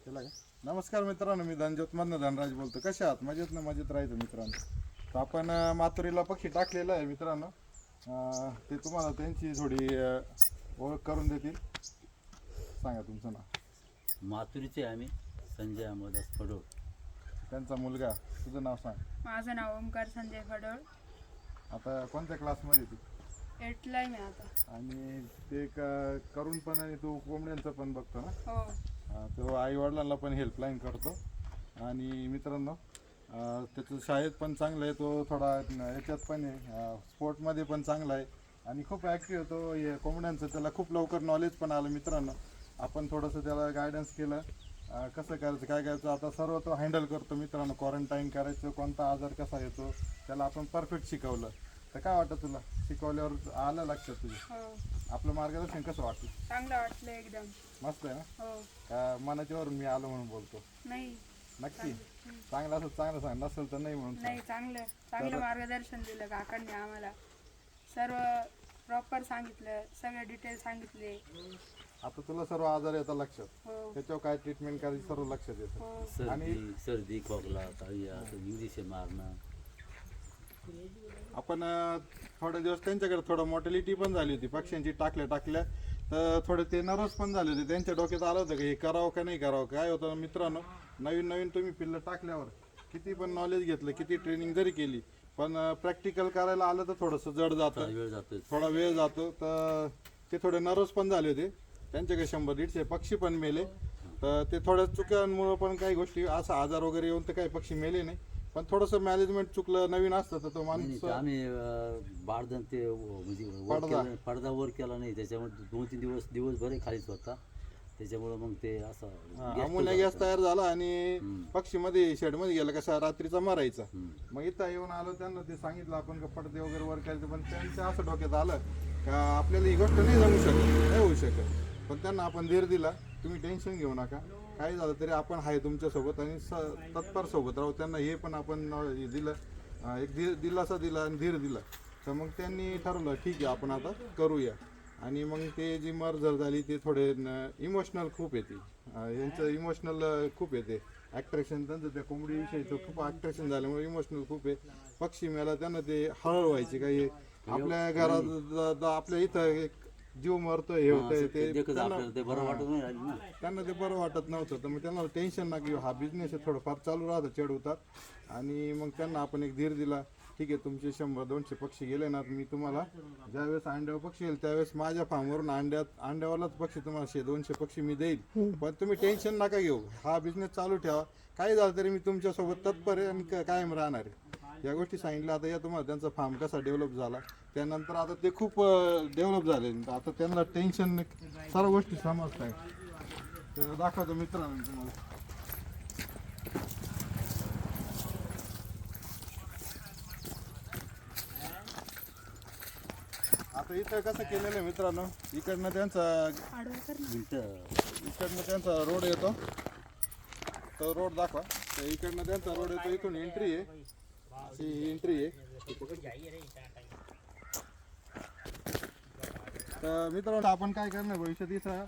केला का? नमस्कार मित्रांनो, मी धनज्योतमधनं धनराज बोलतो. कशा आहात? मजेत ना? मजेत राहायचं मित्रांनो. तर आपण माथुरीला पक्षी टाकलेलं आहे मित्रांनो. ते तुम्हाला त्यांची थोडी ओळख करून देतील. सांगा तुमचं नाव. माथुरीचे आम्ही संजय अहमदास फडोळ. त्यांचा मुलगा. तुझं नाव सांग. माझं नाव ओमकार संजय फडोळ. आता कोणत्या क्लासमध्ये तू? 8th ला आहे मी आता. आणि ते करून पण आणि तू कोंबड्यांचं पण बघतो ना? हो. तो आई वडिलांना पण हेल्पलाईन करतो. आणि मित्रांनो त्याचं शाळेत पण चांगलं आहे. तो थोडा याच्यात पण आहे, स्पोर्टमध्ये पण चांगला आहे आणि खूप ॲक्टिव्ह होतो. हे कोंबड्यांचं त्याला खूप लवकर नॉलेज पण आलं मित्रांनो. आपण थोडंसं त्याला गायडन्स केलं, कसं करायचं काय करायचं. आता सर्व तो हँडल करतो मित्रांनो. क्वारंटाईन करायचं, कोणता आजार कसा येतो त्याला आपण परफेक्ट शिकवलं. तर काय वाटतं तुला शिकवल्यावर? आलं लक्षात तुझ्या? हो. आपलं मार्गदर्शन कसं वाटतं? चांगलं वाटलं एकदम. मस्त आहे ना? हो. का मनाच्यावरून मी आलो म्हणून बोलतो? नाही. नक्की चांगलं असं चांगलं सांग, नसेल तर नाही म्हणून सांग. नाही, चांगलं मार्गदर्शन दिलं काकांनी आम्हाला. सर्व प्रॉपर सांगितलं, सगळे डिटेल सांगितले. आता तुला सर्व आजार येतात लक्षात. हो. त्याच्यावर काय ट्रीटमेंट करायची सर्व लक्षात येतं. हो. सर्दी खोकला काळिया इंग्लिश मारणं. आपण थोडे दिवस त्यांच्याकडे थोडं मॉर्टॅलिटी पण झाली होती पक्ष्यांची. टाकल्या तर थोडे ते नर्वस पण झाले होते. त्यांच्या डोक्यात आलं होतं की हे करावं का नाही करावं. काय होतं मित्रांनो, नवीन तुम्ही पिल्लं टाकल्यावर किती पण नॉलेज घेतलं, किती ट्रेनिंग जरी केली, पण प्रॅक्टिकल करायला आलं तर थोडंसं जड जातं, थोडा वेळ जातो. तर ते थोडे नर्वस पण झाले होते. त्यांच्याकडे 100-150 पक्षी पण मेले. तर ते थोड्या चुक्यांमुळं पण काही गोष्टी असा आजार वगैरे येऊन तर काही पक्षी मेले नाही. पण थोडंसं मॅनेजमेंट चुकलं, नवीन असतं तर तो माणूस. आम्ही बारदन ते म्हणजे पडदा वर केला नाही, त्याच्यामुळे 2-3 दिवसभर खालीच होता. त्याच्यामुळे मग ते असं अमोनिया गॅस तयार झाला आणि पक्षीमध्ये शेडमध्ये गेला कसा रात्रीचा मरायचा. मग इथं येऊन आलो, त्यांना ते सांगितलं आपण का पडदे वगैरे वर करायचं. पण त्यांच्या असं डोक्यात आलं का आपल्याला ही गोष्ट नाही जमू शकत, नाही होऊ शकत. पण त्यांना आपण धीर दिला, तुम्ही टेन्शन घेऊ नका, काही झालं तरी आपण आहे तुमच्यासोबत आणि तत्पर सोबत राहू. त्यांना हे पण आपण दिलं, एक दिलासा दिला आणि धीर दिला. तर मग त्यांनी ठरवलं ठीक आहे आपण आता करूया. आणि मग ते जी मर्जर झाली ते थोडे इमोशनल खूप येते. यांचं इमोशनल खूप येते ॲट्रॅक्शन. त्यांचं त्या कोंबडीविषयीचं खूप अट्रॅक्शन झाल्यामुळे इमोशनल खूप आहे. पक्षी मेला त्यांना ते हळहळ व्हायची. काही आपल्या घरात आपल्या इथं एक जीव मरतोय, हे होतंय, ते त्यांना ते बरं वाटत नव्हतं. तर मग त्यांना टेन्शन ना की हा बिझनेस आहे, थोडंफार चालू राहतं चढ उतार. आणि मग त्यांना आपण एक धीर दिला, ठीक आहे तुमचे 100-200 पक्षी गेले ना, मी तुम्हाला ज्यावेळेस अंड्यावर पक्षी येईल त्यावेळेस माझ्या फार्मवरून अंड्यावरलाच पक्षी तुम्हाला 100-200 पक्षी मी देईल. पण तुम्ही टेन्शन नका घेऊ, हा बिझनेस चालू ठेवा, काही झालं तरी मी तुमच्यासोबत तत्पर आहे आणि कायम राहणार आहे. या गोष्टी सांगितल्या. आता या तुम्हाला त्यांचा फार्म कसा डेव्हलप झाला त्यानंतर आता ते खूप डेव्हलप झाले. आता त्यांना टेन्शन सर्व गोष्टी समजत आहे. तर दाखवतो मित्रांनो तुम्हाला. आता इथं कसं केलेलं आहे मित्रांनो, इकडनं त्यांचा रोड येतो. तो रोड दाखवा. तर इकडनं त्यांचा रोड येतो, इथून एंट्री आहे, अशी एंट्री आहे. तर मित्रांनो आपण काय करणार भविष्यात, इथं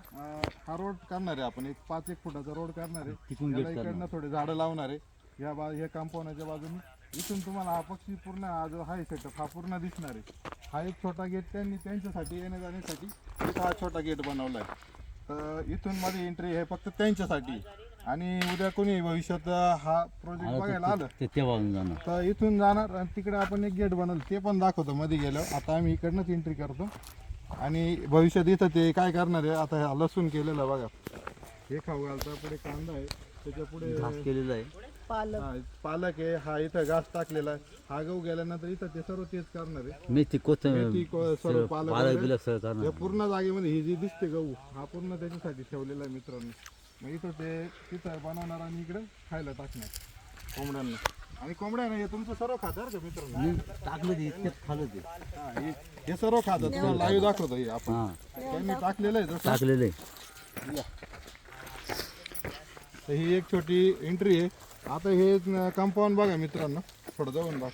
हा रोड करणार आहे आपण. एक 5-1 फुटाचा रोड करणार आहे. इकडनं थोडे झाडं लावणार आहे या कंपाऊंडच्या बाजूने. इथून तुम्हाला हा पक्षी पूर्ण हा जो आहे सेटअप हा पूर्ण दिसणार आहे. हा एक छोटा गेट त्यांनी त्यांच्यासाठी येण्या जाण्यासाठी इथं हा छोटा गेट बनवला आहे. तर इथून मध्ये एंट्री आहे फक्त त्यांच्यासाठी. आणि उद्या कोणी भविष्यात हा प्रोजेक्ट बघायला आलं तर इथून जाणार आणि तिकडे आपण एक गेट बनवलं, ते पण दाखवतो मध्ये गेल्यावर. आता आम्ही इकडनंच एंट्री करतो. आणि भविष्यात इथं ते काय करणार आहे, आता हा लसूण केलेला बघा, हे खाऊ घालता. पुढे कांदा आहे, त्याच्या पुढे केलेलं आहे, पालक आहे, हा इथं घास टाकलेला आहे. हा गहू गेल्यानंतर इथं ते सर्व तेच करणार आहे. मेथी सर्व पालक या पूर्ण जागेमध्ये ही जी दिसते गहू हा पूर्ण त्याच्यासाठी ठेवलेला आहे मित्रांनो. मग इथं ते तिथं बनवणार आणि इकडे खायला टाकणार कोंबड्यांना. आणि कोंबड्यांना हे तुमचं सर्व खातं का मित्रांनो? टाकलं ते इतक्यात खाल्लं ते. हे सर्व खातं तुम्हाला लाईव्ह दाखवतो. हे आपण त्यांनी टाकलेलं आहे टाकलेलं आहे. तर ही एक छोटी एंट्री आहे. आता हे कंपाऊंड बघा मित्रांनो, थोडं जाऊन बघा.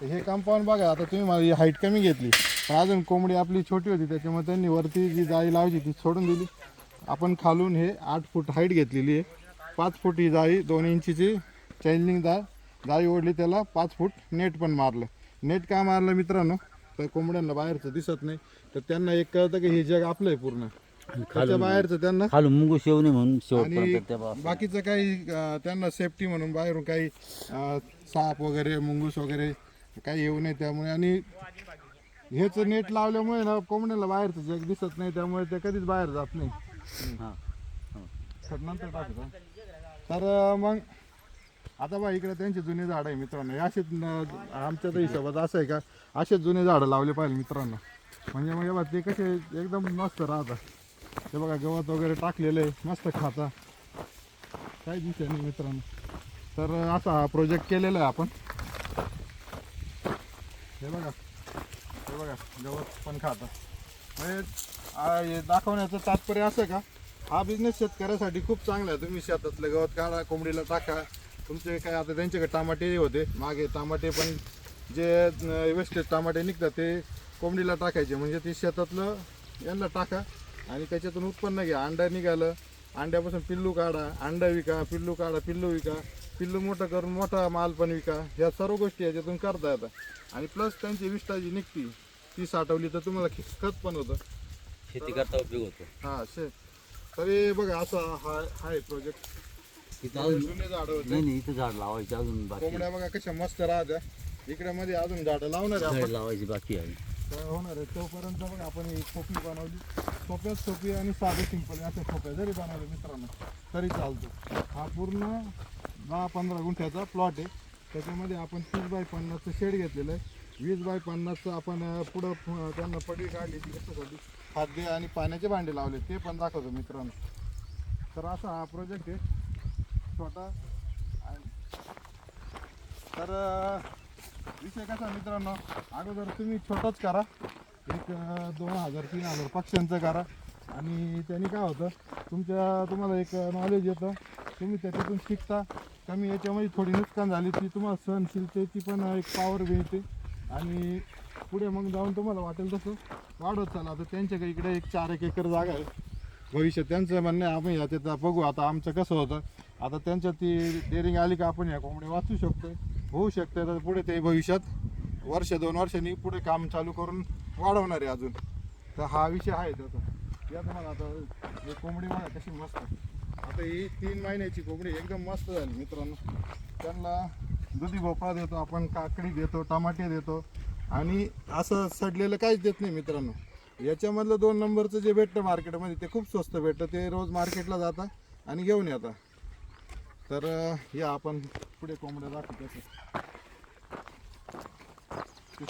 तर हे कंपाऊंड बघा. आता तुम्ही मला हाईट कमी घेतली पण अजून कोंबडी आपली छोटी होती, त्याच्यामुळे त्यांनी वरती जी जाळी लावायची ती सोडून दिली. आपण खालून हे 8 फूट हाईट घेतलेली आहे. 5 फूट ही जाळी, 2 इंचीची चॅनलिंग जाळी ओढली, त्याला 5 फूट नेट पण मारलं. नेट का मारलं मित्रांनो, तर कोंबड्यांना बाहेरचं दिसत नाही, तर त्यांना एक कळतं की हे जग आपलं आहे पूर्ण, त्याच्या बाहेरचं त्यांना खालून मुंगूस येऊ नये म्हणून आणि शेवटपर्यंत त्या बाकीचं काही त्यांना सेफ्टी म्हणून बाहेरून काही साप वगैरे मुंगूस वगैरे काही येऊ नये त्यामुळे. आणि हेच नेट लावल्यामुळे ना कोंबड्याला बाहेरचं जग दिसत नाही, त्यामुळे ते कधीच बाहेर जात नाही. हां तर नंतर टाकतो. तर मग आता बा इकडे त्यांची जुनी झाडं आहे मित्रांनो, हे असेच आमच्या तर हिशोबात असं आहे का असेच जुने झाडं लावले पाहिजे मित्रांनो, म्हणजे मग बघा ते कसे एकदम मस्त राहतात. ते बघा गवत वगैरे टाकलेलं आहे, मस्त खाता, काही दिसत नाही मित्रांनो. तर असा हा प्रोजेक्ट केलेला आहे आपण. हे बघा गवत पण खाता, म्हणजे हे दाखवण्याचं तात्पर्य असं का हा बिझनेस शेतकऱ्यासाठी खूप चांगला आहे. तुम्ही शेतातलं गवत काढा, कोंबडीला टाका. तुमचे काय आता त्यांच्याकडे टमाटे होते मागे, टमाटे पण जे वेस्टेज टमाटे निघतात ते कोंबडीला टाकायचे, म्हणजे ते शेतातलं यांना टाका आणि त्याच्यातून उत्पन्न घ्या. अंडा निघालं, अंड्यापासून पिल्लू काढा, अंडा विका, पिल्लू काढा, पिल्लू विका, पिल्लू मोठं करून मोठा माल पण विका. ह्या सर्व गोष्टी याच्यातून करता येतात. आणि प्लस त्यांची विष्ठा जी निघती ती साठवली तर तुम्हाला खत पण होतं, शेती करता उपयोग होतो. हां तरी बघा असा हा आहे प्रोजेक्ट. इथं अजून जुने झाडं होते, नाही इथं झाड लावायचे अजून बाकी कोंबड्या बघा कशा मस्त राहत्या. इकडे मध्ये अजून झाडं लावणार आहे झाड आपण, लावायची बाकी आहे. तर होणार आहे. तोपर्यंत बघा आपण ही खोपी बनवली, सोप्यात सोपी आणि साधे सिंपल अशा खोप्या जरी बनवले मित्रांनो तरी चालतो. हा पूर्ण 10-15 गुंठ्याचा प्लॉट आहे. त्याच्यामध्ये आपण 30 बाय 50चं शेड घेतलेलं आहे. 20 बाय 50चं आपण पुढं त्यांना पडवी काढली ती कशासाठी, खाद्य आणि पाण्याचे भांडे लावले, ते पण दाखवतो मित्रांनो. तर असा हा प्रोजेक्ट आहे छोटा. तर विषय कसा मित्रांनो, अगोदर तुम्ही छोटाच करा, एक 2000-3000 पक्ष्यांचं करा, आणि त्यांनी काय होतं तुम्हाला एक नॉलेज येतं, तुम्ही त्याच्यातून शिकता. कमी याच्यामध्ये थोडी नुकसान झाली ती तुम्हाला सहनशीलतेची पण एक पॉवर मिळते, आणि पुढे मग जाऊन तुम्हाला वाटेल तसं वाढवत चाला. आता त्यांच्याकडे इकडे एक 4-1 एकर जागा आहे. भविष्यात त्यांचं म्हणणं आहे आम्ही याच्यात बघू आता आमचं कसं होतं. आता त्यांच्यात ती डेअरिंग आली का आपण या कोंबड्या वाचू शकतो, होऊ शकतं. तर पुढे ते भविष्यात 1-2 वर्षांनी पुढे काम चालू करून वाढवणार आहे अजून. तर हा विषय आहे त्याचा. या तुम्हाला आता हे कोंबडी बघा कशी मस्त. आता ही 3 महिन्याची कोंबडी एकदम मस्त झाली मित्रांनो. त्यांना दुधी भोपळा देतो आपण, काकडी देतो, टमाटे देतो, आणि असं सडलेलं काहीच देत नाही मित्रांनो. याच्यामधलं 2 नंबरचं जे भेटतं मार्केटमध्ये ते खूप स्वस्त भेटतं, ते रोज मार्केटला जाता आणि घेऊन येतात. तर या आपण पुढे कोंबड्या दाखवतो तसं. तर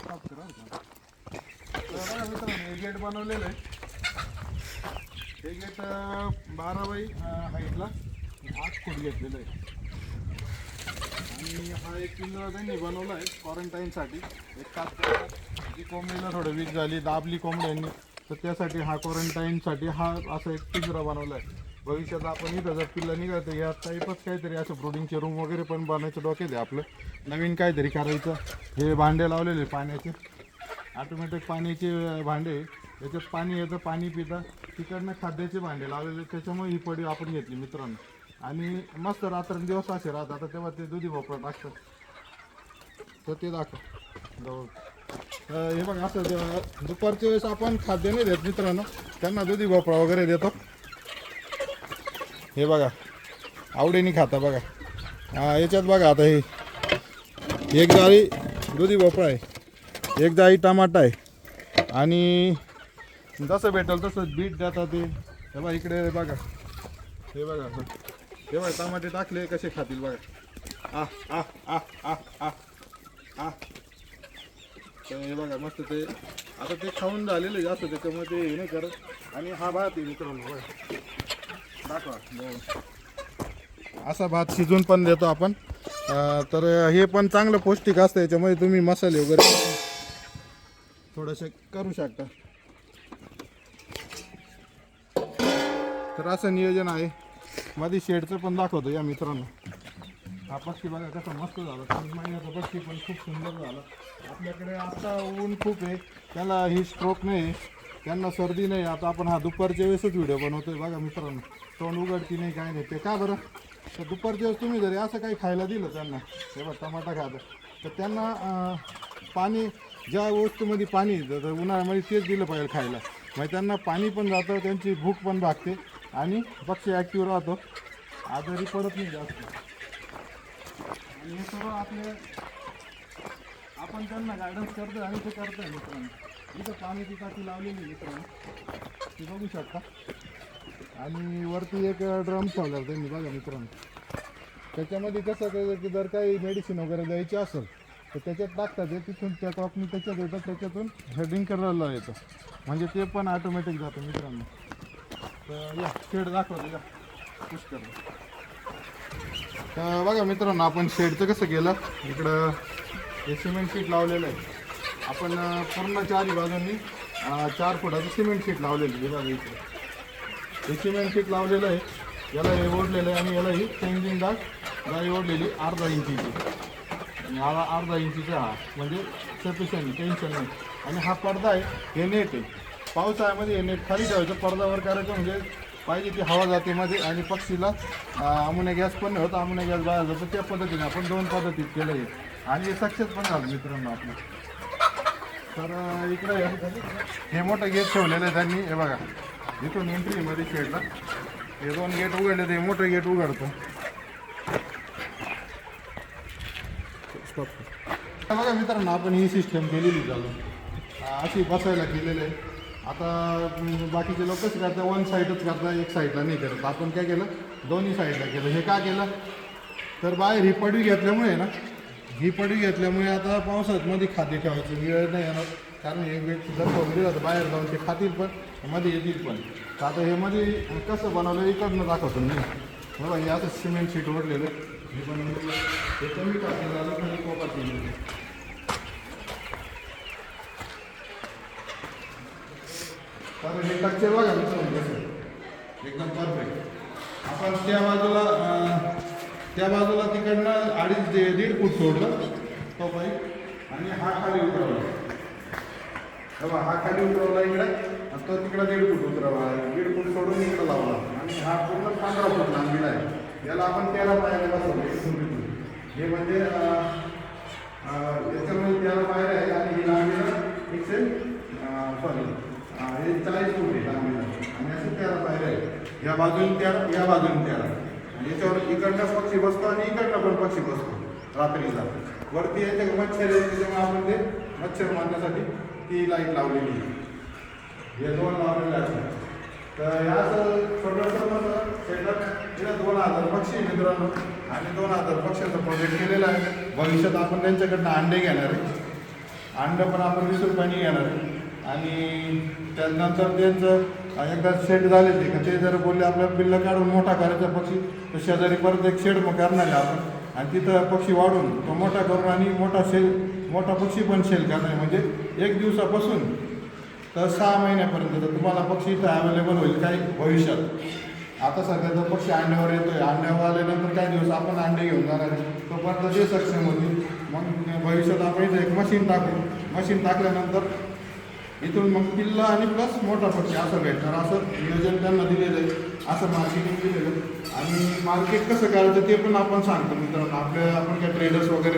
मित्रांनो हे गेट बनवलेलं आहे. हे गेट 12 बाय हाईटला 8 फूट घेतलेलं आहे. आणि हा एक पिंजरा त्यांनी बनवला आहे क्वारंटाईनसाठी. एक तास जी कोंबडीला थोडं वीक झाली, दाबली कोंबड्यांनी, तर त्यासाठी हा क्वारंटाईनसाठी हा असा एक पिंजरा बनवला आहे. भविष्यात आपण इथं जर पिल्लं निघायचं या टाईपच काहीतरी असं ब्रोडिंगचे रूम वगैरे पण बनायचं डोक्यात आहे आपलं, नवीन काहीतरी करायचं. हे भांडे लावलेले पाण्याचे, ऑटोमॅटिक पाण्याचे भांडे, याच्यात पाणी येतं, पाणी पितं. तिकडनं खाद्याचे भांडे लावलेले, त्याच्यामुळे ही पडी आपण घेतली मित्रांनो. आणि मस्त रात्रंदिवस असे राहतात. आता तेव्हा ते दुधी भोपळा टाकतात, तर ते दाखव. हे बघा असं दुपारच्या वेळेस आपण खाद्य नाही देत मित्रांनो, त्यांना दुधी भोपळा वगैरे देतो. हे बघा आवडीने खाता बघा. याच्यात बघा आता हे एक जाळी दुधी भोपळा आहे, एक जाळी टमाटा आहे, आणि जसं भेटेल तसं बीट देतात ते. हे बघा इकडे बघा, हे बघा हे बघा टमाटे टाकले कसे खातील बघा. तर हे बघा मस्त ते आता ते खाऊन झालेलं जास्त, त्याच्यामुळे ते हे नाही करत. आणि हा भात आहे मित्रांनो बघा, दाखवा असा भात शिजवून पण देतो आपण. तर हे पण चांगलं पौष्टिक असतं, याच्यामध्ये तुम्ही मसाले वगैरे थोडेसे करू शकता. तर असं नियोजन आहे. मध्ये शेडचं पण दाखवतो या मित्रांनो. हा पक्षी बघा कसा मस्त झाला, 3 महिन्याचा पक्षी पण खूप सुंदर झाला. आपल्याकडे आता ऊन खूप आहे, त्याला ही स्ट्रोक नाही, त्यांना सर्दी नाही. आता आपण हा दुपारच्या वेळेसच व्हिडिओ बनवतोय बघा मित्रांनो. तोंड उघडती नाही काय नाही ते का बरं तर दुपारच्या वेळेस तुम्ही जरी असं काही खायला दिलं त्यांना हे बघ टमाटा खातं तर त्यांना पाणी ज्या वस्तूमध्ये पाणी जर उन्हाळ्यामध्ये तेच दिलं पाहिजे खायला म्हणजे त्यांना पाणी पण जातं त्यांची भूक पण भागते आणि पक्षी ॲक्टिव्ह राहतो आजारी पडत नाही जास्त आणि हे सर्व आपले आपण त्यांना गायडन्स करतो आणि ते करतो आहे मित्रांनो इथं पाण्याची टाकी लावलेली मित्रांनो ती बघू शकता आणि वरती एक ड्रम ठेवला त्यांनी बघा मित्रांनो त्याच्यामध्ये कसं की जर काही मेडिसिन वगैरे द्यायची असेल तर त्याच्यात टाकतात ते तिथून त्या टॉपनी त्याच्यात येतं त्याच्यातून हेडिंग करायला येतं म्हणजे ते पण ऑटोमॅटिक जातं मित्रांनो तर या शेड दाखवतो या पुश करतो तर बघा मित्रांनो आपण शेडचं कसं केलं इकडं हे सिमेंट शीट लावलेलं आहे आपण पूर्ण चारही बाजूंनी 4 फुटाचं सिमेंट शीट लावलेलं आहे बघा इकडे हे सिमेंट शीट लावलेलं आहे याला हे ओढलेलं आहे आणि याला ही चेंजिंग जाळी ओढलेली 1/2 इंचीची आणि हा 1/2 इंचीचा हा म्हणजे सफिशियंट टेन्शन नाही आणि हा पडदा आहे हे नेट आहे पावसाळ्यामध्ये हे नेट खाली ठेवायचं पडद्यावर करायचं म्हणजे पाहिजे ती हवा जाते मध्ये आणि पक्षीला अमोनिया गॅस पण नाही होत अमोनिया गॅस बाहेर जातो त्या पद्धतीने आपण 2 पद्धतीत केलं आहे आणि हे सक्सेस पण झालं मित्रांनो आपलं तर इकडे हे मोठं गेट ठेवलेलं आहे त्यांनी हे बघा इथून एंट्रीमध्ये शेडला हे 2 गेट उघडले ते मोठं गेट उघडतं बघा मित्रांनो आपण ही सिस्टम केलेली चालू अशी बसायला केलेलं आहे आता बाकीचे लोक कसं करतात 1 साईडच करतात 1 साईडला नाही करत आपण काय केलं दोन्ही साईडला केलं हे का केलं तर बाहेर ही पडवी घेतल्यामुळे ना ही पडवी घेतल्यामुळे आता पावसाळ्यामध्ये खाद्य ठेवायचं वेळ नाही येणार कारण हे वेळ जर ठेवून दिलं तर बाहेर जाऊन ते खातील पण मध्ये येतील पण तर आता हे मध्ये कसं बनवलं इकडनं दाखवतो मी बघा हे असं सिमेंट शीट ओढलेलं हे बनवलेलं हे कमी टाकलं झालं खाली कोपा केलेलं तर हे टेक्स्चर बघा मित्रांनो कसं एकदम परफेक्ट आपण त्या बाजूला तिकडनं 2.5 ते 1.5 फूट सोडलं तो पाईप आणि हा खाली उतरवला बघा हा खाली उतरवला इकडे आणि तो तिकडं 1.5 फूट उतरवला 1.5 फूट सोडून इकडं लावला आणि हा पूर्ण 15 फूट लांबीला आहे याला आपण 13 पायऱ्या बसवले हे म्हणजे याच्यामध्ये 13 पायऱ्या आहे आणि ही लांबीला हे 40 फूट आहे लांबीला आणि असे 13 पायऱ्या आहे या बाजूने 13 या बाजूने 13 याच्यावर इकडनं पक्षी बसतो आणि इकडनं पण पक्षी बसतो रात्रीला वरती याच्या मच्छर आहे त्याच्यामुळे आपण ते मच्छर मारण्यासाठी ती लाईट लावलेली आहे हे 2 लावलेले असतात तर या असं छोटंसं सेटअप तिला 2000 पक्षी मित्रांनो आणि 2000 पक्ष्यांचा प्रोजेक्ट केलेला आहे भविष्यात आपण त्यांच्याकडनं अंडे घेणार आहे अंडं पण आपण 20 रुपयांनी घेणार आहे आणि त्यानंतर त्यांचं एकदा शेड झाले ते का ते जर बोलले आपल्याला बिल्लं काढून मोठा करायचा पक्षी तर शेजारी परत एक शेड मग करणार आहे आपण आणि तिथं पक्षी वाढून तो मोठा करून आणि मोठा पक्षी पण सेल करणार आहे म्हणजे 1 दिवसापासून तर 6 महिन्यापर्यंत तर तुम्हाला पक्षी इथं अवेलेबल होईल काही भविष्यात आता सध्या जर पक्षी अंड्यावर येतोय अंड्यावर आल्यानंतर काही दिवस आपण अंडे घेऊन जाणार आहे तोपर्यंत ते सक्षम होतील मग भविष्यात आपण इथं एक मशीन टाकल्यानंतर इथून मग पिल्ला आणि प्लस मोठा पक्षी असं भेटणार असं नियोजन त्यांना दिलेलं आहे असं मार्केटिंग दिलेलं आहे आणि मार्केट कसं करायचं ते पण आपण सांगतो मित्रांनो आपण काय ट्रेडर्स वगैरे